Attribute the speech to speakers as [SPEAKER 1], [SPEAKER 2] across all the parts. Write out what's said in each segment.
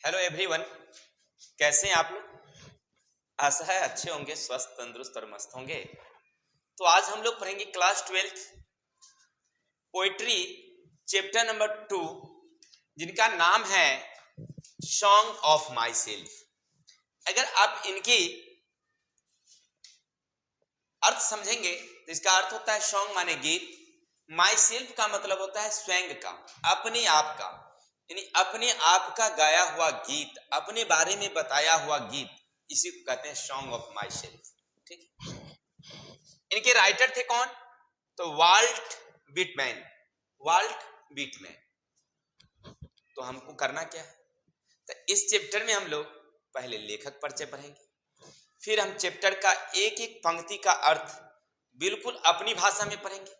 [SPEAKER 1] Hello everyone, कैसे हैं आप लोग। आशा है अच्छे होंगे, स्वस्थ तंदुरुस्त और मस्त होंगे। तो आज हम लोग पढ़ेंगे क्लास 12 पोइट्री चैप्टर नंबर 2, जिनका नाम है सॉन्ग ऑफ माई सेल्फ। अगर आप इनकी अर्थ समझेंगे तो इसका अर्थ होता है सॉन्ग माने गीत, माई सेल्फ का मतलब होता है स्वयं का, अपने आप का, यानी अपने आप का गाया हुआ गीत, अपने बारे में बताया हुआ गीत, इसी को कहते हैं सॉन्ग ऑफ माई सेल्फ। ठीक है। इनके राइटर थे कौन? तो वाल्ट विटमैन। Volt Whitman. तो हमको करना क्या है, तो इस चैप्टर में हम लोग पहले लेखक परिचय पढ़ेंगे, फिर हम चैप्टर का एक एक पंक्ति का अर्थ बिल्कुल अपनी भाषा में पढ़ेंगे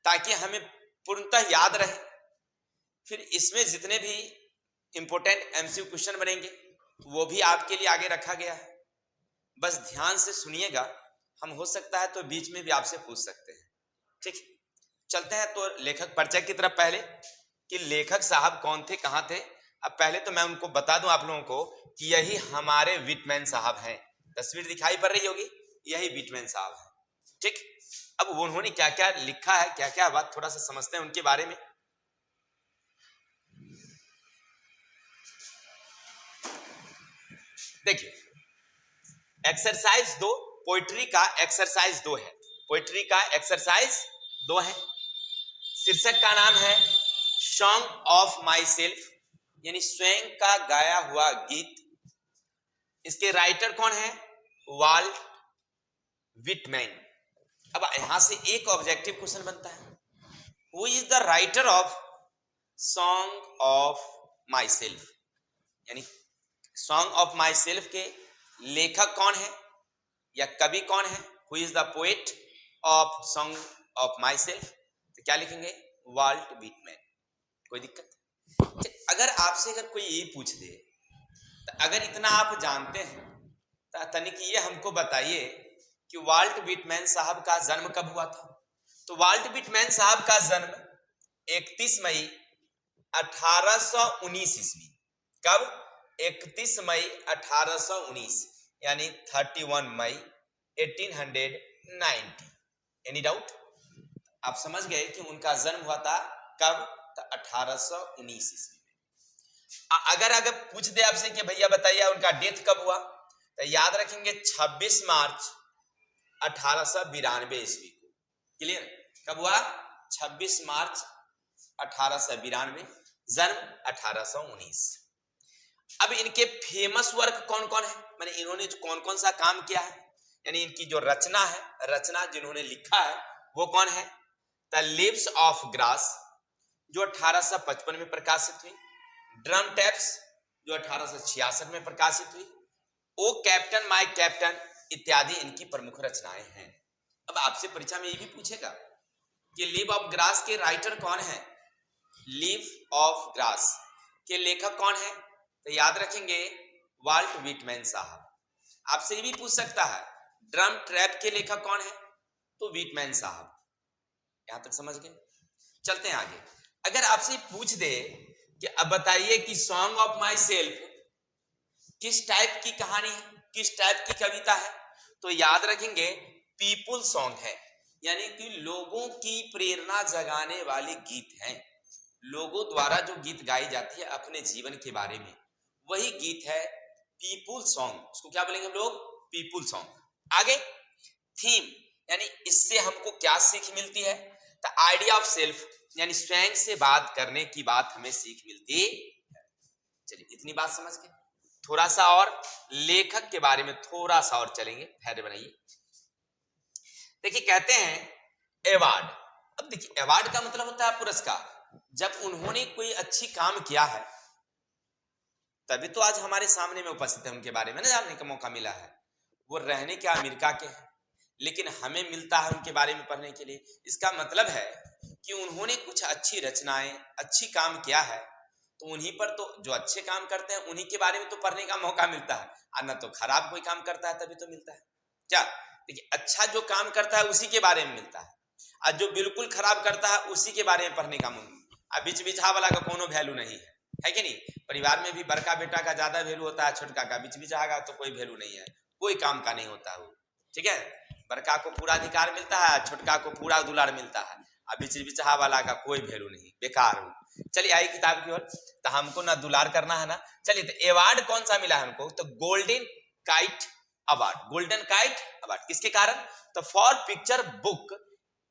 [SPEAKER 1] ताकि हमें पूर्णतः याद रहे। फिर इसमें जितने भी इंपॉर्टेंट एमसीक्यू क्वेश्चन बनेंगे वो भी आपके लिए आगे रखा गया है, बस ध्यान से सुनिएगा। हम हो सकता है तो बीच में भी आपसे पूछ सकते हैं। ठीक, चलते हैं तो लेखक परिचय की तरफ। पहले कि लेखक साहब कौन थे, कहां थे। अब पहले तो मैं उनको बता दूं आप लोगों को कि यही हमारे विटमैन साहब हैं। तस्वीर दिखाई पड़ रही होगी, यही विटमैन साहब हैं। ठीक, अब उन्होंने क्या क्या लिखा है, क्या क्या बात, थोड़ा सा समझते हैं उनके बारे में। देखिए, एक्सरसाइज 2 पोइट्री का एक्सरसाइज 2 है। पोइट्री का एक्सरसाइज 2 है। शीर्षक का नाम है सॉन्ग ऑफ माई सेल्फ, यानी स्वयं का गाया हुआ गीत। इसके राइटर कौन है? Walt Whitman. अब यहां से एक ऑब्जेक्टिव क्वेश्चन बनता है, who is the writer of song of myself, यानी सॉन्ग ऑफ माई सेल्फ के लेखक कौन है या कवि कौन है। Who is the poet of song of myself, तो क्या लिखेंगे? Walt Whitman. कोई दिक्कत? अगर आपसे अगर कोई ये पूछ दे, तो अगर इतना आप जानते हैं तो तनिक ये हमको बताइए कि वाल्ट विटमैन साहब का जन्म कब हुआ था। तो वाल्ट विटमैन साहब का जन्म 31 मई 1819 ईस्वी। कब? 31 मई 1819, यानी 31 मई 1890। Any doubt? आप समझ गए कि उनका जन्म हुआ था कब? तो 1819 ईस्वी में। अगर पूछ दे आपसे कि भैया बताइए उनका डेथ कब हुआ, तो याद रखेंगे 26 मार्च 1892 ईस्वी को। क्लियर? कब हुआ? 26 मार्च 1892, जन्म 1819। अब इनके फेमस वर्क कौन कौन है, माने इन्होंने कौन कौन सा काम किया है, यानी इनकी जो रचना है, रचना जिन्होंने लिखा है वो कौन है? द लिव्स ऑफ ग्रास, जो 1855 में प्रकाशित हुई। ड्रम टैप्स, जो 1866 में प्रकाशित हुई। ओ कैप्टन माय कैप्टन इत्यादि इनकी प्रमुख रचनाएं हैं। अब आपसे परीक्षा में ये भी पूछेगा कि लिव ऑफ ग्रास के राइटर कौन है, लिव ऑफ ग्रास के लेखक कौन है, तो याद रखेंगे वाल्ट विटमैन साहब। आपसे ये भी पूछ सकता है ड्रम ट्रैप के लेखक कौन है, तो विटमैन साहब। यहां तक समझ गए? चलते हैं आगे। अगर आपसे पूछ दे कि अब बताइए कि सॉन्ग ऑफ माई सेल्फ किस टाइप की कहानी है, किस टाइप की कविता है, तो याद रखेंगे पीपुल सॉन्ग है, यानी कि लोगों की प्रेरणा जगाने वाले गीत हैं। लोगों द्वारा जो गीत गाई जाती है अपने जीवन के बारे में, वही गीत है पीपुल सॉन्ग। उसको क्या बोलेंगे हम लोग? People song. आगे थीम, यानी इससे हमको क्या सीख मिलती है, द आइडिया ऑफ सेल्फ, यानी स्वयं से बात करने की बात हमें सीख मिलती है। चलिए इतनी बात समझ गए। थोड़ा सा और लेखक के बारे में थोड़ा सा और चलेंगे, धैर्य बनाइए। देखिए कहते हैं अवार्ड। अब देखिए अवार्ड का मतलब होता है पुरस्कार। जब उन्होंने कोई अच्छी काम किया है तभी तो आज हमारे सामने में उपस्थित है, उनके बारे में ना जानने का मौका मिला है। वो रहने के अमेरिका के हैं, लेकिन हमें मिलता है उनके बारे में पढ़ने के लिए। इसका मतलब है कि उन्होंने कुछ अच्छी रचनाएं, अच्छी काम किया है, तो उन्हीं पर तो जो अच्छे काम करते हैं उन्हीं के बारे में तो पढ़ने का मौका मिलता है, और न तो खराब कोई काम करता है तभी तो मिलता है। क्या? देखिए अच्छा जो काम करता है उसी के बारे में मिलता है, और जो बिल्कुल खराब करता है उसी के बारे में पढ़ने का मौका। बीच बिछा वाला का कोनो वैल्यू नहीं है, है कि नहीं? परिवार में भी बड़का बेटा का ज्यादा वैल्यू होता है, छोटका का बीच बिचाएगा तो कोई वैल्यू नहीं है, कोई काम का नहीं होता वो, ठीक है? बड़का को पूरा अधिकार मिलता है, छोटका को पूरा दुलार मिलता है, अब बीच बिचाहा वाला का कोई वैल्यू नहीं, बेकार हो। चलिए आई किताब की ओर, तो हमको ना दुलार करना है ना। चलिए तो अवार्ड कौन सा मिला हमको? तो golden kite award. Golden kite award किसके कारण? तो फॉर पिक्चर बुक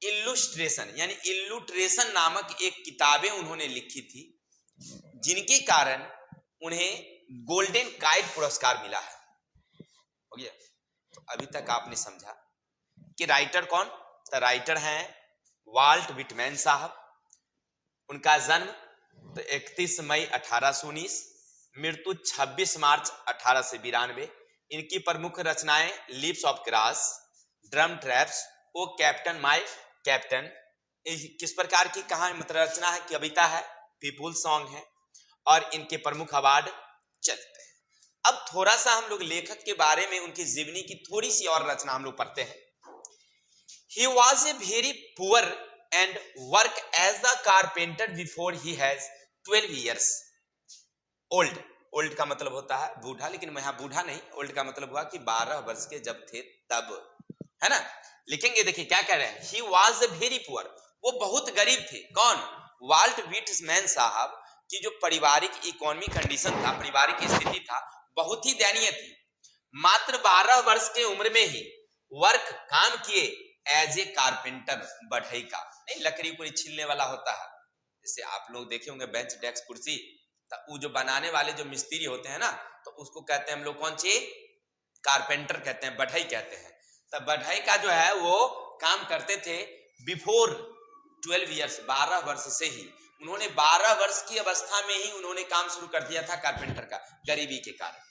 [SPEAKER 1] इल्लुस्ट्रेशन, यानी इल्लुस्ट्रेशन नामक एक किताबें उन्होंने लिखी थी, जिनके कारण उन्हें गोल्डन काइट पुरस्कार मिला है। हो गया? तो अभी तक आपने समझा कि राइटर कौन? तो राइटर हैं वाल्ट विटमैन साहब। उनका जन्म तो 31 मई 1819, मृत्यु 26 मार्च 1892। इनकी प्रमुख रचनाएं leaves of grass, drum taps, O captain my captain, किस प्रकार की कहानी मतलब रचना है, कविता है, पीपुल सॉन्ग है, और इनके प्रमुख अवार्ड चलते हैं। अब थोड़ा सा हम लोग लेखक के बारे में, उनकी जीवनी की थोड़ी सी और रचना हम लोग पढ़ते हैं। He was a very poor and worked as the carpenter before he has 12 years old. Old का मतलब होता है बूढ़ा, लेकिन यहाँ बूढ़ा नहीं, ओल्ड का मतलब हुआ कि 12 वर्ष के जब थे तब, है ना? लिखेंगे, देखिए क्या कह रहे हैं। He was a very poor, वो बहुत गरीब थे। कौन? वाल्ट विटमैन साहब की जो पारिवारिक इकोनॉमी कंडीशन था, पारिवारिक स्थिति था, बहुत ही दयनीय थी। मात्र 12 वर्ष के उम्र में ही वर्क काम किए एज ए कारपेंटर, बढ़ई का, नहीं लकड़ी को छीलने वाला होता है, जैसे आप लोग देखे होंगे बेंच डेस्क कुर्सी, तो वो जो बनाने वाले जो मिस्त्री होते हैं ना, तो उसको कहते हैं हम लोग कौन सी? कारपेंटर कहते हैं, बढ़ई कहते हैं। तो बढ़ई का जो है वो काम करते थे बिफोर 12 ईयर्स, 12 वर्ष से ही। उन्होंने 12 वर्ष की अवस्था में ही उन्होंने काम शुरू कर दिया था कारपेंटर का, गरीबी के कारण।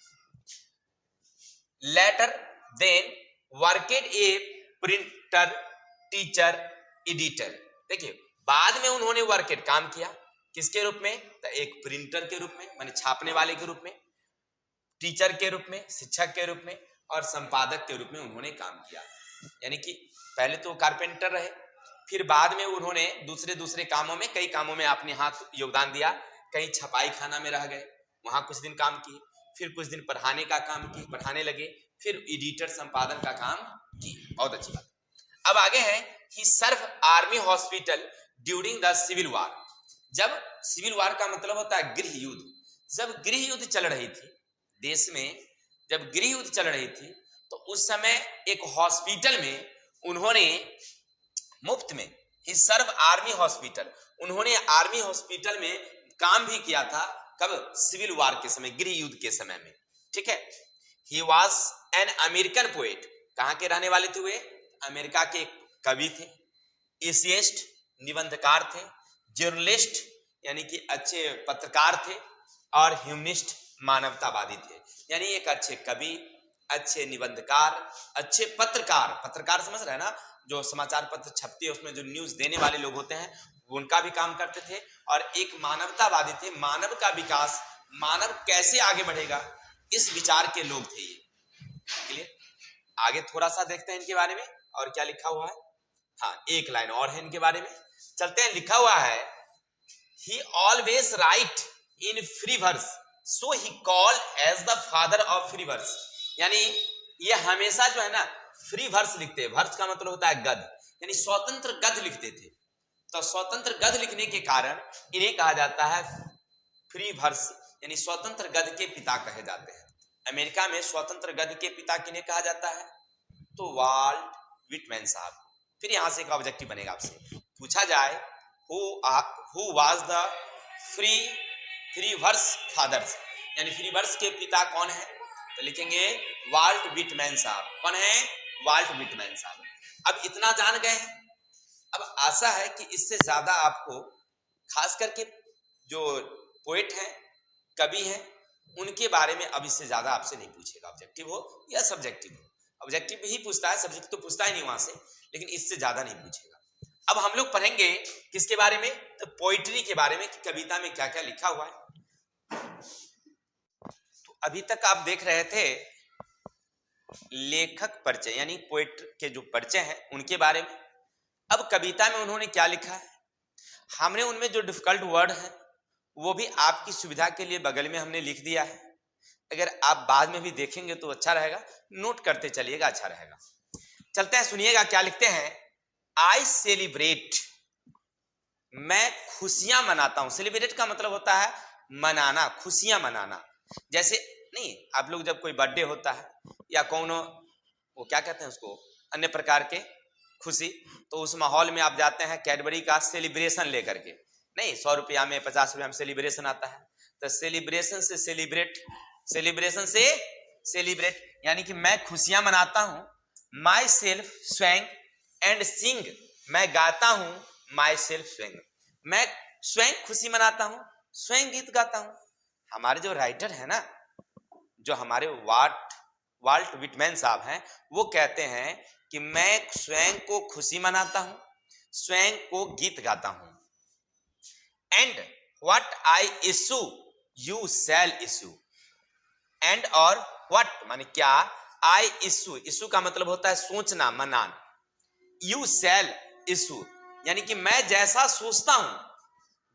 [SPEAKER 1] लेटर देन वर्केड ए प्रिंटर, टीचर, एडिटर। देखिए बाद में उन्होंने वर्केड काम किया, किसके रूप में? तो एक प्रिंटर के रूप में, माने छापने वाले के रूप में, टीचर के रूप में, शिक्षक के रूप में, और संपादक के रूप में उन्होंने काम किया। यानी कि पहले तो कारपेंटर रहे, फिर बाद में उन्होंने दूसरे दूसरे कामों में, कई कामों में अपने हाथ योगदान दिया। कहीं छपाई खाना में रह गए, वहां कुछ दिन काम किए, फिर कुछ दिन पढ़ाने का काम किए, पढ़ाने लगे, फिर एडिटर संपादन का काम किए। बहुत अच्छी बात। अब आगे है, he served army hospital during the civil war. जब सिविल वार का मतलब होता है गृह युद्ध, जब गृह युद्ध चल रही थी देश में, जब गृह युद्ध चल रही थी, तो उस समय एक हॉस्पिटल में उन्होंने मुफ्त में, ही सर्व आर्मी हॉस्पिटल, उन्होंने आर्मी हॉस्पिटल में काम भी किया था। कब? सिविल वार के समय, गृह युद्ध के समय में, ठीक है। He was an American poet, कहां के रहने वाले थे वे? अमेरिका के कवि थे, एसियस्ट निबंधकार थे, जर्नलिस्ट यानी कि अच्छे पत्रकार थे, और ह्यूमनिस्ट मानवतावादी थे। यानी एक अच्छे कवि, अच्छे निबंधकार, अच्छे पत्रकार, पत्रकार समझ रहे हैं ना, जो समाचार पत्र छपते हैं उसमें जो न्यूज देने वाले लोग होते हैं, उनका भी काम करते थे, और एक मानवतावादी थे, मानव का विकास, मानव कैसे आगे बढ़ेगा, इस विचार के लोग थे ये। क्लियर? आगे थोड़ा सा देखते हैं इनके बारे में और क्या लिखा हुआ है। हाँ, एक लाइन और है इनके बारे में, चलते हैं। लिखा हुआ है, he always write in free verse, so he called as the father of free verse। यानी ये हमेशा जो है ना फ्री वर्स लिखते हैं। वर्स का मतलब होता है गद्य, यानी स्वतंत्र गद्य लिखते थे। तो स्वतंत्र गद्य लिखने के कारण इन्हें कहा जाता है फ्री वर्स, यानी स्वतंत्र गद्य के पिता कहे जाते हैं। अमेरिका में स्वतंत्र गद्य के पिता किन्हें कहा जाता है? तो वाल्ट विटमैन साहब। फिर यहां से एक ऑब्जेक्टिव बनेगा, आपसे पूछा जाए who was the free verse fathers, यानी फ्री वर्स के पिता कौन है? तो लिखेंगे वाल्ट विटमैन साहब। कौन है? वाल्ट विटमैन साहब। अब इतना जान गए हैं, अब आशा है कि इससे ज्यादा आपको, खास करके जो पोएट हैं, कवि हैं, उनके बारे में अब इससे ज्यादा आपसे नहीं पूछेगा, ऑब्जेक्टिव हो या सब्जेक्टिव हो। ऑब्जेक्टिव ही पूछता है, सब्जेक्टिव तो पूछता ही नहीं वहां से, लेकिन इससे ज्यादा नहीं पूछेगा। अब हम लोग पढ़ेंगे किसके बारे में? तो पोइट्री के बारे में, कि कविता में क्या क्या लिखा हुआ है। तो अभी तक आप देख रहे थे लेखक परिचय, यानी पोएट के जो परिचय हैं उनके बारे में। अब कविता में उन्होंने क्या लिखा है, हमने उनमें जो डिफिकल्ट वर्ड है वो भी आपकी सुविधा के लिए बगल में हमने लिख दिया है। अगर आप बाद में भी देखेंगे तो अच्छा रहेगा, नोट करते चलिएगा, अच्छा रहेगा। चलते हैं, सुनिएगा क्या लिखते हैं। आई सेलिब्रेट, मैं खुशियां मनाता हूं। सेलिब्रेट का मतलब होता है मनाना, खुशियां मनाना। जैसे नहीं, आप लोग जब कोई बर्थडे होता है या कौन वो क्या कहते हैं उसको, अन्य प्रकार के खुशी, तो उस माहौल में आप जाते हैं कैडबरी का सेलिब्रेशन लेकर के, नहीं 100 रुपया में 50 रुपया में सेलिब्रेशन आता है। तो सेलिब्रेशन से सेलिब्रेट, सेलिब्रेशन से सेलिब्रेट, यानी कि मैं खुशियां मनाता हूं। माई सेल्फ स्वैंग एंड सिंग, मैं गाता हूं। माई सेल्फ स्वैंग, मैं स्वयं खुशी मनाता हूं, स्वयं गीत गाता हूं। हमारे जो राइटर है ना, जो हमारे वाल्ट विटमैन साहब हैं, वो कहते हैं कि मैं स्वयं को खुशी मनाता हूं, स्वयं को गीत गाता हूं। And what I issue you shall issue, and और व्हाट माने क्या, आई इशू, इशू का मतलब होता है सोचना, मनाना। यू शैल इशू, यानी कि मैं जैसा सोचता हूं,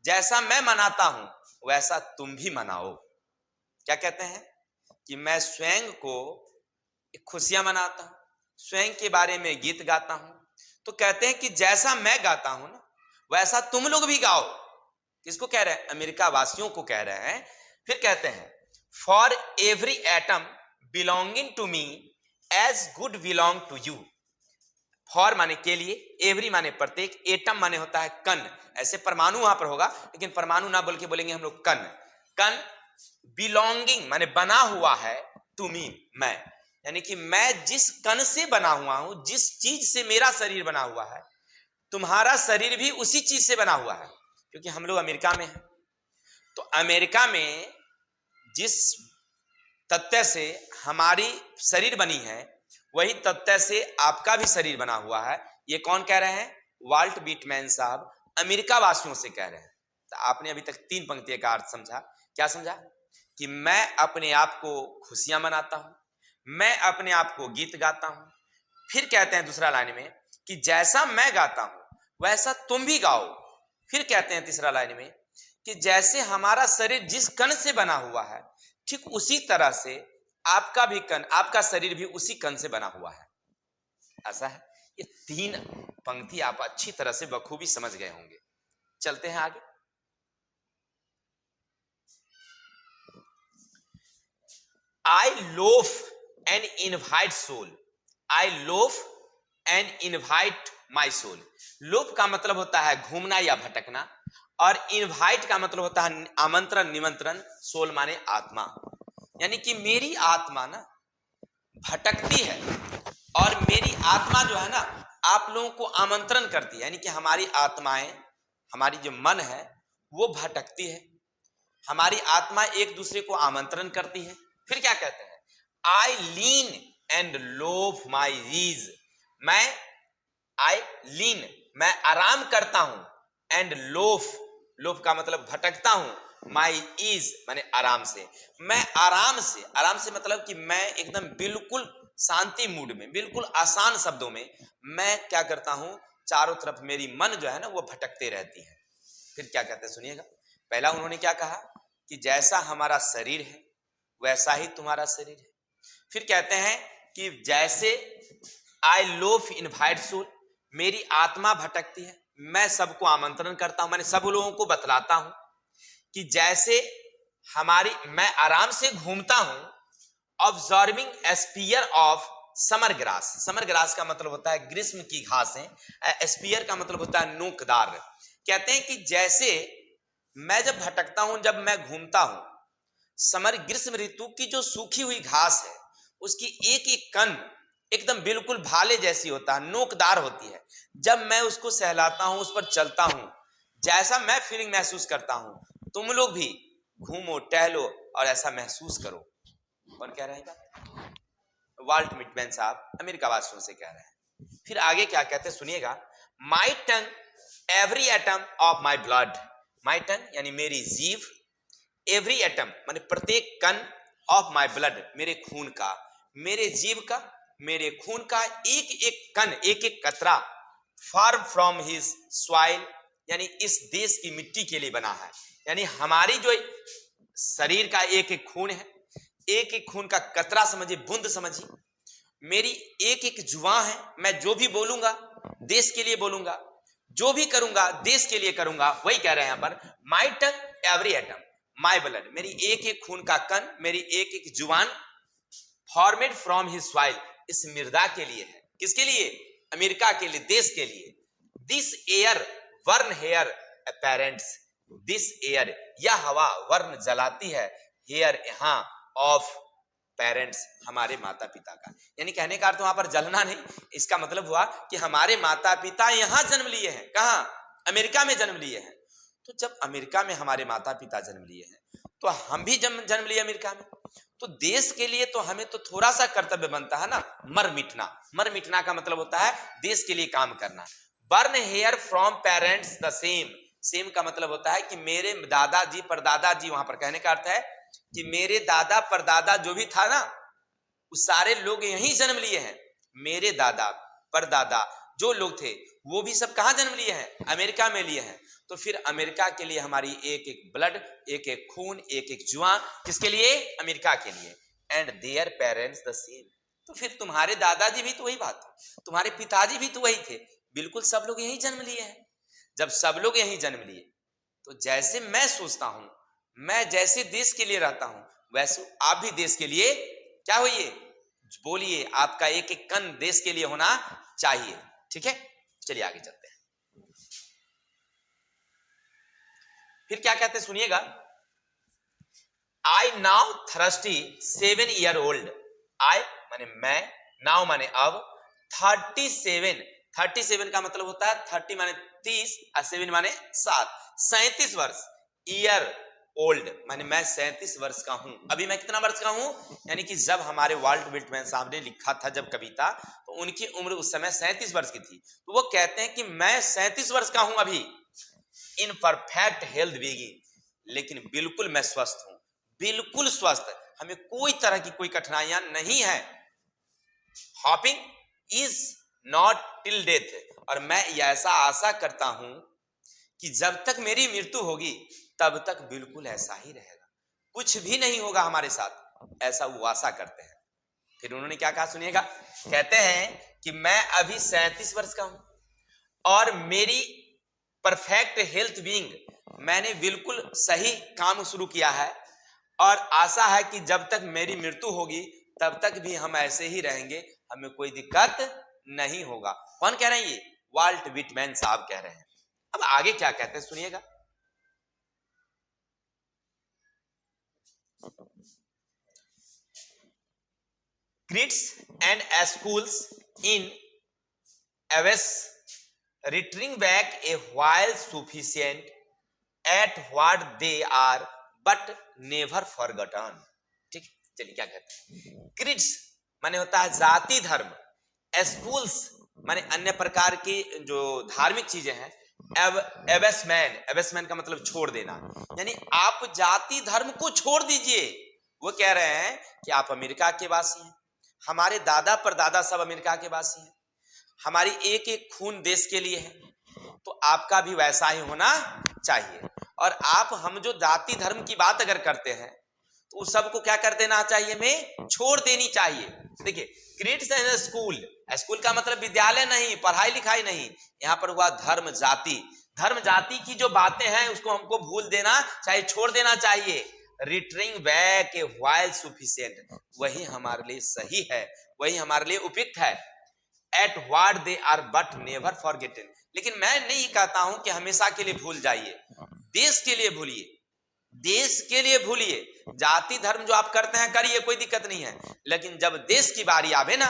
[SPEAKER 1] जैसा मैं मनाता हूं, वैसा तुम भी मनाओ। क्या कहते हैं कि मैं स्वयं को खुशियां मनाता हूं, स्वयं के बारे में गीत गाता हूं। तो कहते हैं कि जैसा मैं गाता हूं ना, वैसा तुम लोग भी गाओ। किसको कह रहे हैं? अमेरिका वासियों को कह रहे हैं। फिर कहते हैं for every atom belonging to me as good belong to you. For माने के लिए, एवरी माने प्रत्येक, एटम माने होता है कण। ऐसे परमाणु वहां पर होगा, लेकिन परमाणु ना बोल के बोलेंगे हम लोग कण। कण बिलोंगिंग माने बना हुआ है, टू मी मैं, यानी कि मैं जिस कण से बना हुआ हूं, जिस चीज से मेरा शरीर बना हुआ है, तुम्हारा शरीर भी उसी चीज से बना हुआ है। क्योंकि हम लोग अमेरिका में हैं, तो अमेरिका में जिस तथ्य से हमारी शरीर बनी है, वही तथ्य से आपका भी शरीर बना हुआ है। ये कौन कह रहे हैं? वाल्ट विटमैन साहब अमेरिका वासियों से कह रहे हैं। तो आपने अभी तक 3 पंक्तियों का अर्थ समझा। क्या समझा? कि मैं अपने आप को खुशियां मनाता हूं, मैं अपने आप को गीत गाता हूं। फिर कहते हैं दूसरा लाइन में कि जैसा मैं गाता हूं वैसा तुम भी गाओ। फिर कहते हैं तीसरा लाइन में कि जैसे हमारा शरीर जिस कण से बना हुआ है, ठीक उसी तरह से आपका भी कण, आपका शरीर भी उसी कण से बना हुआ है। ऐसा है। ये 3 पंक्ति आप अच्छी तरह से बखूबी समझ गए होंगे। चलते हैं आगे। I loaf and invite soul, I loaf and invite my soul. Loaf का मतलब होता है घूमना या भटकना, और इनवाइट का मतलब होता है आमंत्रण, निमंत्रण। सोल माने आत्मा, यानी कि मेरी आत्मा ना भटकती है, और मेरी आत्मा जो है ना आप लोगों को आमंत्रण करती है। यानी कि हमारी आत्माएं, हमारी जो मन है वो भटकती है, हमारी आत्मा एक दूसरे को आमंत्रण करती है। फिर क्या कहते हैं? आई लीन एंड लोफ माई रीज, मैं आई लीन मैं आराम करता हूं, एंड लोफ, लोफ का मतलब भटकता हूं, माई ईज माने आराम से। मैं आराम से, आराम से मतलब कि मैं एकदम बिल्कुल शांति मूड में, बिल्कुल आसान शब्दों में मैं क्या करता हूं, चारों तरफ मेरी मन जो है ना वो भटकते रहती है। फिर क्या कहते हैं सुनिएगा। पहला उन्होंने क्या कहा कि जैसा हमारा शरीर है वैसा ही तुम्हारा शरीर है। फिर कहते हैं कि जैसे आई लोफ इनवाइट सोल, मेरी आत्मा भटकती है, मैं सबको आमंत्रण करता हूं, मैंने सब लोगों को बतलाता हूं कि जैसे हमारी, मैं आराम से घूमता हूं, observing spear of summer grass. Summer grass का मतलब होता है ग्रीष्म की घासें, स्पीयर का मतलब होता है नोकदार। कहते हैं कि जैसे मैं जब भटकता हूं, जब मैं घूमता हूं, समर ग्रीष्म ऋतु की जो सूखी हुई घास है उसकी एक एक कण एकदम बिल्कुल भाले जैसी होता है, नोकदार होती है। जब मैं उसको सहलाता हूं, उस पर चलता हूं, जैसा मैं फीलिंग महसूस करता हूं, तुम लोग भी घूमो, टहलो और ऐसा महसूस करो। कौन कह रहे हैं? वाल्ट विटमैन साहब अमेरिका वासियों से कह रहे हैं। फिर आगे क्या कहते हैं सुनिएगा। My tongue every atom of my blood, my tongue यानी मेरी जीभ, एवरी एटम माने प्रत्येक कण, ऑफ माई ब्लड मेरे खून का, मेरे जीव का, मेरे खून का एक एक कण, एक एक कतरा, फार फ्रॉम हिज स्वाइल यानी इस देश की मिट्टी के लिए बना है। यानी हमारी जो शरीर का एक एक खून है, एक एक खून का कतरा समझिए, बूंद समझिए, मेरी एक एक जुबान है, मैं जो भी बोलूंगा देश के लिए बोलूंगा, जो भी करूंगा देश के लिए करूंगा। वही कह रहे हैं यहां पर, माई tongue every atom my blood, मेरी एक एक खून का कण, मेरी एक एक जुबान फॉर्मेड फ्रॉम हिज सॉइल, इस मृदा के लिए है। किसके लिए? अमेरिका के लिए, देश के लिए। This air born here parents, this air, यह हवा वर्ण जलाती है, हेयर यहां, ऑफ पेरेंट्स, हमारे माता पिता का। यानी कहने का अर्थ वहां पर जलना नहीं, इसका मतलब हुआ कि हमारे माता पिता यहां जन्म लिए हैं। कहां? अमेरिका में जन्म लिए हैं। तो जब अमेरिका में हमारे माता पिता जन्म लिए हैं, तो हम भी जन्म लिए अमेरिका में, तो देश के लिए तो हमें तो थोड़ा सा कर्तव्य बनता है ना, मर मिटना। मर मिटना का मतलब होता है देश के लिए काम करना। Born here from parents the same, same का मतलब होता है कि मेरे दादाजी परदादाजी, वहां पर कहने का अर्थ है कि मेरे दादा परदादा जो भी था ना, उस सारे लोग यहीं जन्म लिए हैं। मेरे दादा परदादा जो लोग थे वो भी सब कहां जन्म लिए हैं? अमेरिका में लिए हैं। तो फिर अमेरिका के लिए हमारी एक एक ब्लड, एक एक खून, एक एक जुआ, किसके लिए? अमेरिका के लिए। And their parents the same, तो फिर तुम्हारे दादाजी भी तो वही बात है, तुम्हारे पिताजी भी तो वही थे, बिल्कुल सब लोग यहीं जन्म लिए हैं। जब सब लोग यहीं जन्म लिए, तो जैसे मैं सोचता हूं, मैं जैसे देश के लिए रहता हूं, वैसे आप भी देश के लिए क्या होइए, बोलिए, आपका एक एक कण देश के लिए होना चाहिए। ठीक है, चलिए आगे चलते हैं। फिर क्या कहते हैं सुनिएगा, I now thirty 7 year old, I माने मैं, नाउ माने अब, 37, 37 का मतलब होता है 30 माने 30 और 7 माने 7, 37 वर्ष, ईयर ओल्ड माने मैं 37 वर्ष का हूं। अभी मैं कितना वर्ष का हूं? यानी कि जब हमारे वाल्ट व्हिटमैन साहब ने लिखा था जब कविता, तो उनकी उम्र उस समय 37 वर्ष की थी। तो वो कहते हैं कि मैं 37 वर्ष का हूं अभी, इन परफेक्ट हेल्थ बीइंग, लेकिन बिल्कुल मैं स्वस्थ हूं, बिल्कुल स्वस्थ, हमें कोई तरह की कोई कठिनाइयां नहीं है। Hopping is not till death, और मैं ऐसा आशा करता हूं कि जब तक मेरी मृत्यु होगी तब तक बिल्कुल ऐसा ही रहेगा, कुछ भी नहीं होगा हमारे साथ, ऐसा वो आशा करते हैं। फिर उन्होंने क्या कहा सुनिएगा, कहते हैं कि मैं अभी 37 वर्ष का हूं और मेरी परफेक्ट हेल्थ बीइंग, मैंने बिल्कुल सही काम शुरू किया है और आशा है कि जब तक मेरी मृत्यु होगी तब तक भी हम ऐसे ही रहेंगे, हमें कोई दिक्कत नहीं होगा। कौन कह रहे हैं? ये वाल्ट व्हिटमैन साहब कह रहे हैं। अब आगे क्या कहते हैं सुनिएगा, किड्स एंड स्कूल्स इन एवेस returning back a while sufficient at what they are but never forgotten। ठीक, चलिए क्या कहते हैं, क्रिड्स माने होता है जाति धर्म, स्कूल्स माने अन्य प्रकार की जो धार्मिक चीजें हैं, एबेसमैन, एबेसमैन का मतलब छोड़ देना, यानी आप जाति धर्म को छोड़ दीजिए। वो कह रहे हैं कि आप अमेरिका के वासी हैं, हमारे दादा परदादा सब अमेरिका के वासी हैं, हमारी एक एक खून देश के लिए है, तो आपका भी वैसा ही होना चाहिए। और आप, हम जो जाति धर्म की बात अगर करते हैं तो उस सबको क्या कर देना चाहिए, हमें छोड़ देनी चाहिए। देखिए, क्रिड्स एंड स्कूल, स्कूल का मतलब विद्यालय नहीं, पढ़ाई लिखाई नहीं, यहां पर हुआ धर्म जाति, धर्म जाति की जो बातें हैं उसको हमको भूल देना चाहिए, छोड़ देना चाहिए। रिटर्निंग बैक ए व्हाइल सफिशिएंट, वही हमारे लिए सही है, वही हमारे लिए उपयुक्त है। At what they are but never forgotten, लेकिन मैं नहीं कहता हूं कि हमेशा के लिए भूल जाइए, देश के लिए भूलिए, देश के लिए भूलिए, जाति धर्म जो आप करते हैं करिए, कोई दिक्कत नहीं है, लेकिन जब देश की बारी आवे ना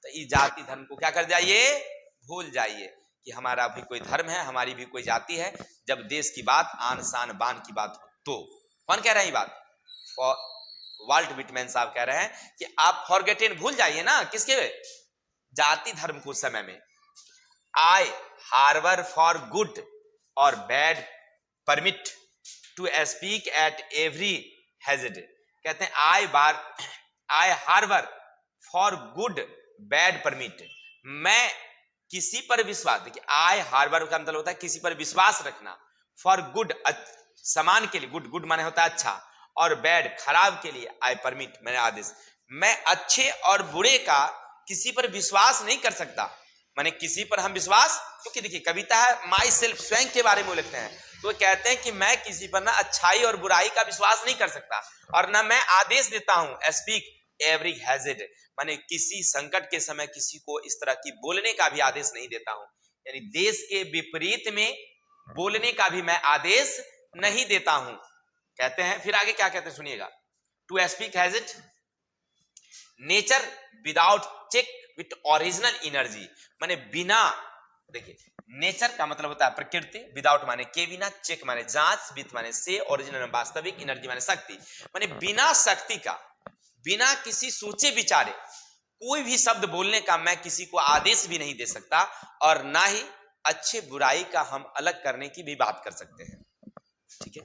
[SPEAKER 1] तो इस जाति धर्म को क्या कर जाइए, भूल जाइए कि हमारा भी कोई धर्म है, हमारी भी कोई जाति है। जब देश की बात, आन शान बान की बात हो, तो कौन कह रहे हैं ये बात? वाल्ट व्हिटमैन साहब कह रहे हैं कि आप फॉरगेटन, भूल जाइए ना, किसके? जाति धर्म को समय में। I harbour for good or bad permit to speak at every hazard, कहते हैं I harbour for good bad permit, मैं किसी पर विश्वास, देखिए आई हार्बर का मतलब होता है किसी पर विश्वास रखना, फॉर गुड समान के लिए, गुड गुड माने होता है अच्छा, और बैड खराब के लिए, आई परमिट मैंने आदेश, मैं अच्छे और बुरे का किसी पर विश्वास नहीं कर सकता। माने किसी पर हम विश्वास, क्योंकि देखिए कविता है माई सेल्फ, स्वयं के बारे में लिखते हैं, तो कहते हैं कि मैं किसी पर ना अच्छाई और बुराई का विश्वास नहीं कर सकता, और ना मैं आदेश देता हूं, स्पीक एवरी हैजेड, माने किसी संकट के समय किसी को इस तरह की बोलने का भी आदेश नहीं देता हूं, यानी देश के विपरीत में बोलने का भी मैं आदेश नहीं देता हूं। कहते हैं फिर आगे क्या कहते हैं सुनिएगा, to speak hazard nature without check with original energy, माने बिना, देखिए नेचर का मतलब होता है प्रकृति, विदाउट माने के बिना, चेक माने जांच, विथ माने से, ओरिजिनल वास्तविक, एनर्जी माने शक्ति, माने बिना शक्ति का, बिना किसी सोचे विचारे कोई भी शब्द बोलने का मैं किसी को आदेश भी नहीं दे सकता, और ना ही अच्छे बुराई का हम अलग करने की भी बात कर सकते हैं। ठीक है,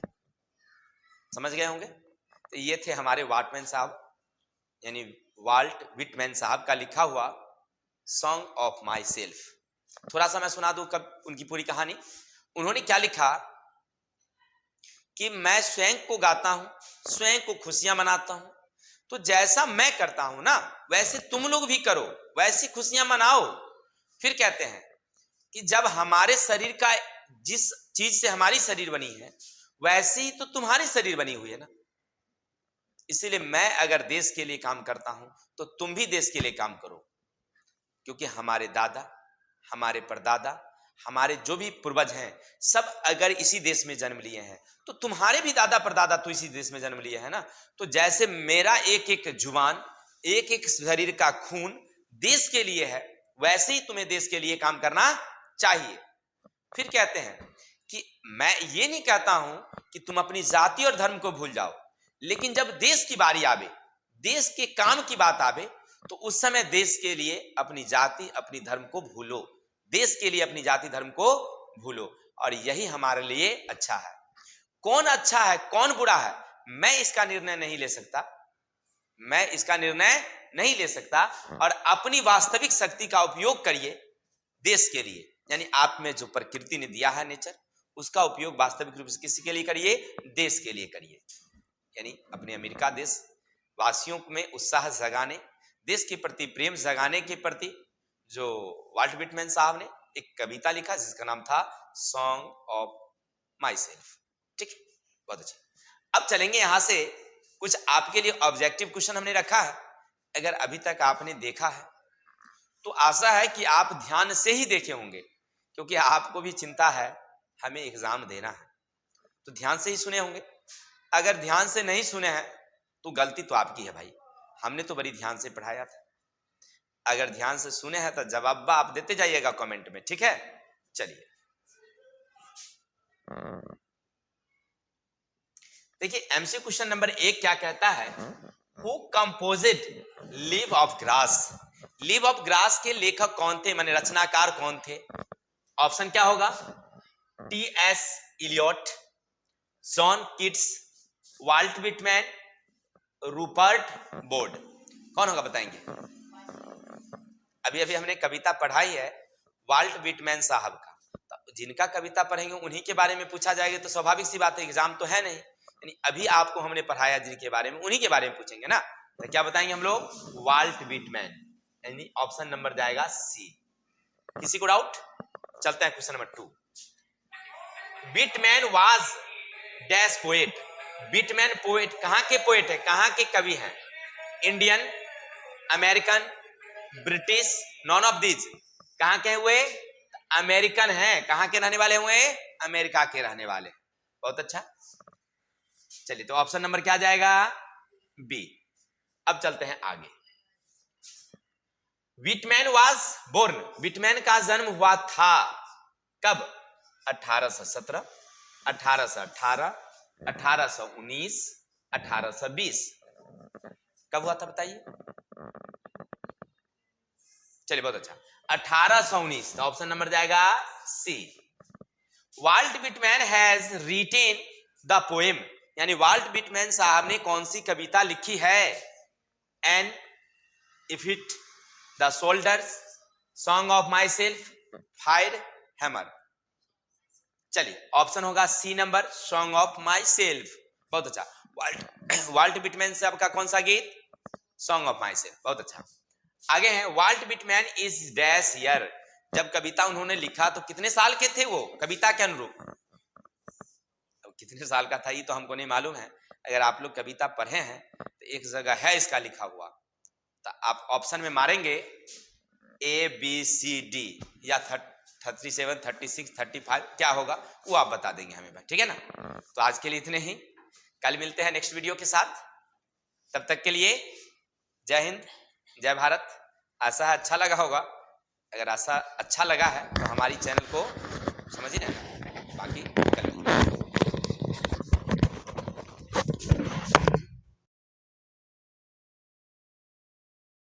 [SPEAKER 1] समझ गए होंगे। तो ये थे हमारे वाटमैन साहब यानी वाल्ट विटमैन साहब का लिखा हुआ सॉन्ग ऑफ माई सेल्फ। थोड़ा सा मैं सुना दूं कब उनकी पूरी कहानी। उन्होंने क्या लिखा कि मैं स्वयं को गाता हूं, स्वयं को खुशियां मनाता हूं, तो जैसा मैं करता हूं ना वैसे तुम लोग भी करो, वैसी खुशियां मनाओ। फिर कहते हैं कि जब हमारे शरीर का, जिस चीज से हमारी शरीर बनी है वैसे ही तो तुम्हारी शरीर बनी हुई है ना, इसीलिए मैं अगर देश के लिए काम करता हूं तो तुम भी देश के लिए काम करो, क्योंकि हमारे दादा, हमारे परदादा, हमारे जो भी पूर्वज हैं सब अगर इसी देश में जन्म लिए हैं, तो तुम्हारे भी दादा परदादा तो इसी देश में जन्म लिए हैं ना। तो जैसे मेरा एक एक जुबान, एक एक शरीर का खून देश के लिए है, वैसे ही तुम्हें देश के लिए काम करना चाहिए। फिर कहते हैं कि मैं ये नहीं कहता हूं कि तुम अपनी जाति और धर्म को भूल जाओ, लेकिन जब देश की बारी आवे, देश के काम की बात आवे, तो उस समय देश के लिए अपनी जाति अपनी धर्म को भूलो, देश के लिए अपनी जाति धर्म को भूलो, और यही हमारे लिए अच्छा है। कौन अच्छा है कौन बुरा है मैं इसका निर्णय नहीं ले सकता, मैं इसका निर्णय नहीं ले सकता, और अपनी वास्तविक शक्ति का उपयोग करिए देश के लिए, यानी आप में जो प्रकृति ने दिया है नेचर, उसका उपयोग वास्तविक रूप से किसी के लिए करिए, देश के लिए करिए। यानी अपने अमेरिका देश वासियों में उत्साह जगाने, देश के प्रति प्रेम जगाने के प्रति जो वाल्ट विटमैन साहब ने एक कविता लिखा जिसका नाम था सॉन्ग ऑफ माई सेल्फ। ठीक, बहुत अच्छा। अब चलेंगे यहां से कुछ आपके लिए ऑब्जेक्टिव क्वेश्चन हमने रखा है। अगर अभी तक आपने देखा है तो आशा है कि आप ध्यान से ही देखे होंगे, क्योंकि आपको भी चिंता है हमें एग्जाम देना है, तो ध्यान से ही सुने होंगे। अगर ध्यान से नहीं सुने हैं तो गलती तो आपकी है भाई, हमने तो बड़ी ध्यान से पढ़ाया था। अगर ध्यान से सुने हैं तो जवाब आप देते जाइएगा कमेंट में, ठीक है। चलिए देखिए एमसी क्वेश्चन नंबर 1 क्या कहता है, who composite leave of grass. Leave of grass के लेखक कौन थे, माने रचनाकार कौन थे। ऑप्शन क्या होगा, T S. Eliot, John Keats, Walt Whitman, Rupert Brooke. कौन होगा बताएंगे। अभी अभी हमने कविता पढ़ाई है वाल्ट विटमैन साहब का, तो जिनका कविता पढ़ेंगे उन्हीं के बारे में पूछा जाएगा, तो स्वाभाविक सी बात है एग्जाम तो है नहीं, यानी अभी आपको हमने पढ़ाया जिनके बारे में उन्हीं के बारे में पूछेंगे ना, तो क्या बताएंगे हम लोग, वाल्ट विटमैन, यानी ऑप्शन नंबर जाएगा सी। किसी को डाउट। चलते हैं question number 2। Whitman was dash poet. Whitman poet कहां के पोएट है, कहां के कवि हैं, Indian, American, British, none of these. कहां के हुए, अमेरिकन हैं। कहां के रहने वाले हुए, अमेरिका के रहने वाले। बहुत अच्छा। चलिए तो ऑप्शन नंबर क्या जाएगा, बी। अब चलते हैं आगे। Whitman was born. विटमैन का जन्म हुआ था कब, 1817, 1818, 1819, 1820। कब हुआ था बताइए। चलिए बहुत अच्छा, 1819, तो ऑप्शन नंबर जाएगा C. Walt Whitman has written the poem, यानी वाल्ट विटमैन साहब ने कौन सी कविता लिखी है, an if it the shoulders, song of myself, fire hammer. चलिए ऑप्शन होगा C number, song of myself. बहुत अच्छा। वाल्ट विटमैन से आपका कौन सा गीत? Song of myself. बहुत अच्छा। आगे हैं, Walt Whitman is dash year. जब कविता उन्होंने लिखा तो कितने साल के थे वो कविता के अनुरूप? तो कितने साल का था ये तो हमको नहीं मालूम है। अगर आप लोग कविता पढ़े हैं तो एक जगह है इसका लिखा हुआ, तो आप ऑप्शन में मारेंगे ए बी सी डी या 37, 36, 35 क्या होगा वो आप बता देंगे हमें भाई, ठीक है ना। तो आज के लिए इतने ही, कल मिलते हैं नेक्स्ट वीडियो के साथ। तब तक के लिए जय हिंद, जय भारत। आशा है अच्छा लगा होगा। अगर ऐसा अच्छा लगा है तो हमारी चैनल को समझिए ना, बाकी कल